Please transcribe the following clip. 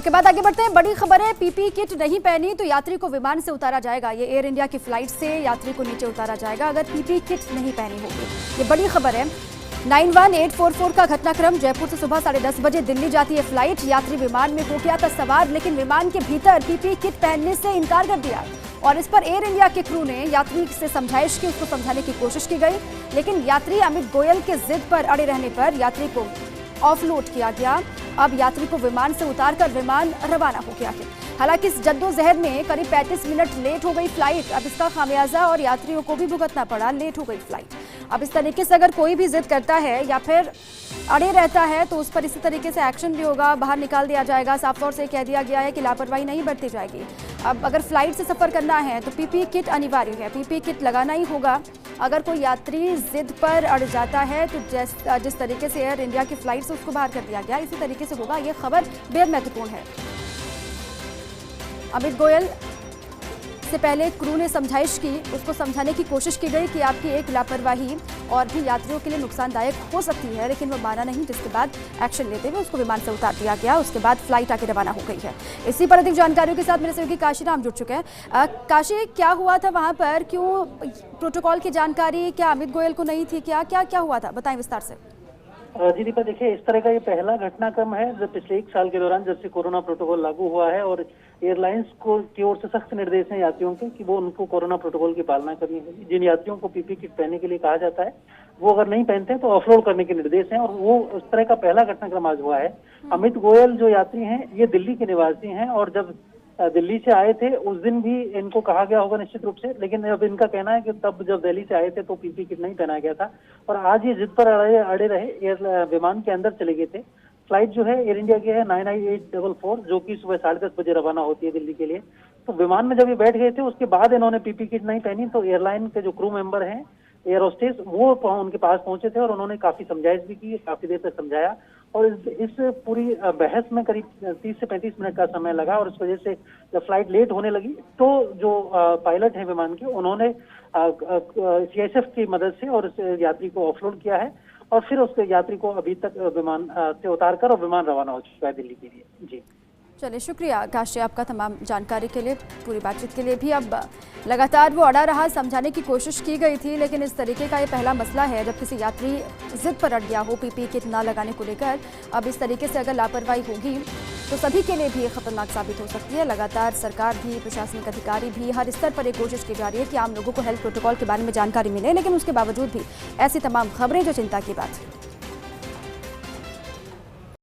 के बाद आगे बढ़ते हैं। बड़ी खबर है, पीपी किट नहीं पहनी तो यात्री को विमान से उतारा जाएगा। ये एयर इंडिया की फ्लाइट से यात्री को नीचे उतारा जाएगा अगर पीपी किट नहीं पहनी होगी। ये बड़ी खबर है। 91844 का घटनाक्रम। जयपुर से सुबह 10:30 बजे दिल्ली जाती है फ्लाइट। यात्री विमान में हो गया था सवार, लेकिन विमान के भीतर पीपी किट पहनने से इनकार कर दिया और इस पर एयर इंडिया के क्रू ने यात्री से समझाइश की, उसको समझाने की कोशिश की गई, लेकिन यात्री अमित गोयल के जिद पर अड़े रहने पर यात्री को ऑफलोड किया गया। अब यात्री को विमान से उतारकर विमान रवाना हो गया है। हालांकि इस जद्दोजहद में करीब 35 मिनट लेट हो गई फ्लाइट। अब इसका खामियाजा और यात्रियों को भी भुगतना पड़ा। लेट हो गई फ्लाइट। अब इस तरीके से अगर कोई भी जिद करता है या फिर अड़े रहता है तो उस पर इसी तरीके से एक्शन भी होगा, बाहर निकाल दिया जाएगा। साफ तौर से कह दिया गया है कि लापरवाही नहीं बरती जाएगी। अब अगर फ्लाइट से सफर करना है तो पीपी किट अनिवार्य है, पीपी किट लगाना ही होगा। अगर कोई यात्री जिद पर अड़ जाता है तो जिस तरीके से एयर इंडिया की फ्लाइट से उसको बाहर कर दिया गया, इसी तरीके से होगा। ये खबर बेहद महत्वपूर्ण है। अमित गोयल से पहले क्रू ने समझाइश की, उसको समझाने की कोशिश की गई कि आपकी एक लापरवाही और भी यात्रियों के लिए नुकसानदायक हो सकती है, लेकिन वो माना नहीं, जिसके बाद एक्शन लेते हुए उसको विमान से उतार दिया गया। उसके बाद फ्लाइट आगे रवाना हो गई है। इसी पर अधिक जानकारियों के साथ मेरे सहयोगी काशीराम जुड़ चुके हैं। काशी, क्या हुआ था वहां पर? क्यों प्रोटोकॉल की जानकारी क्या अमित गोयल को नहीं थी? क्या क्या क्या हुआ था, बताएं विस्तार से। जी दीपा, देखिए, इस तरह का ये पहला घटनाक्रम है जब पिछले 1 साल के दौरान जब से कोरोना प्रोटोकॉल लागू हुआ है और एयरलाइंस को की ओर से सख्त निर्देश हैं यात्रियों के कि वो उनको कोरोना प्रोटोकॉल की पालना करनी होगी। जिन यात्रियों को पीपी किट पहनने के लिए कहा जाता है वो अगर नहीं पहनते हैं तो ऑफलोड करने के निर्देश हैं और वो उस तरह का पहला घटनाक्रम आज हुआ है। अमित गोयल जो यात्री हैं ये दिल्ली के निवासी हैं और जब दिल्ली से आए थे उस दिन भी इनको कहा गया होगा निश्चित रूप से, लेकिन अब इनका कहना है कि तब जब दिल्ली से आए थे तो पीपी किट नहीं पहनाया गया था और आज ये जिद पर अड़े रहे, एयर विमान के अंदर चले गए थे। फ्लाइट जो है एयर इंडिया की है 91844 जो कि सुबह 10:30 बजे रवाना होती है दिल्ली के लिए। तो विमान में जब ये बैठ गए थे उसके बाद इन्होंने पीपी किट नहीं पहनी तो एयरलाइन के जो क्रू मेंबर हैं, एयर होस्टेस, वो उनके पास पहुंचे थे और उन्होंने काफी समझाइश भी की, काफी देर तक समझाया और इस पूरी बहस में करीब 30 से 35 मिनट का समय लगा और इस वजह से जब फ्लाइट लेट होने लगी तो जो पायलट है विमान के, उन्होंने सीआईएसएफ की मदद से और इस यात्री को ऑफलोड किया है और फिर उसके यात्री को अभी तक विमान से उतारकर और विमान रवाना हो चुका है दिल्ली के लिए। जी चलिए, शुक्रिया काशी आपका तमाम जानकारी के लिए, पूरी बातचीत के लिए भी। अब लगातार वो अड़ा रहा, समझाने की कोशिश की गई थी, लेकिन इस तरीके का ये पहला मसला है जब किसी यात्री जिद पर अड़ गया हो पीपी किट ना लगाने को लेकर। अब इस तरीके से अगर लापरवाही होगी तो सभी के लिए भी ये खतरनाक साबित हो सकती है। लगातार सरकार भी, प्रशासनिक अधिकारी भी, हर स्तर पर एक कोशिश की जा रही है कि आम लोगों को हेल्थ प्रोटोकॉल के बारे में जानकारी मिले, लेकिन उसके बावजूद भी ऐसी तमाम खबरें जो चिंता की बात है।